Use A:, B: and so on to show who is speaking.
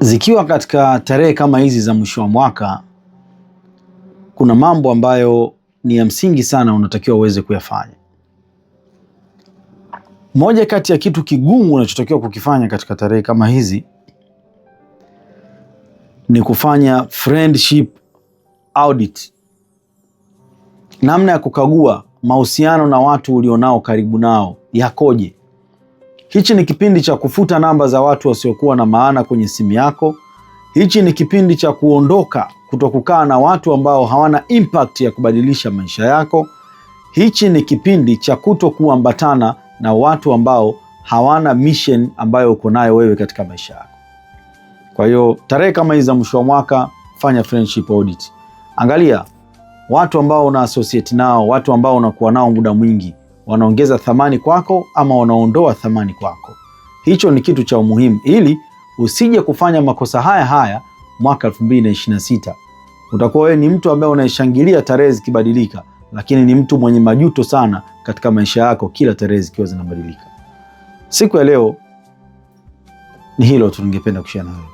A: Zikiwa katika tarehe kama hizi za mwisho wa mwaka, kuna mambo ambayo ni ya msingi sana unatakiwa uweze kuyafanya. Moja kati ya kitu kigumu unachotakiwa kukifanya katika tarehe kama hizi ni kufanya friendship audit, namna ya kukagua mahusiano na watu ulionao karibu nao yakoje. Hichi ni kipindi cha kufuta namba za watu wasiokuwa na maana kwenye simu yako. Hichi ni kipindi cha kuondoka, kutokukaa na watu ambao hawana impact ya kubadilisha maisha yako. Hichi ni kipindi cha kutokuambatana na watu ambao hawana mission ambayo uko nayo wewe katika maisha yako. Kwa hiyo tarehe kama hizi za mwisho wa mwaka, fanya friendship audit. Angalia watu ambao una associate nao, watu ambao unakuwa nao muda mwingi, wanaongeza thamani kwako ama wanaondoa thamani kwako. Hicho ni kitu cha umuhimu, ili usije kufanya makosa haya haya mwaka 2026. Utakuwa wewe ni mtu ambaye unaishangilia tarehe zikibadilika, lakini ni mtu mwenye majuto sana katika maisha yako kila tarehe zikiwa zinabadilika. Siku ya leo ni hilo tu ningependa kushare na wewe.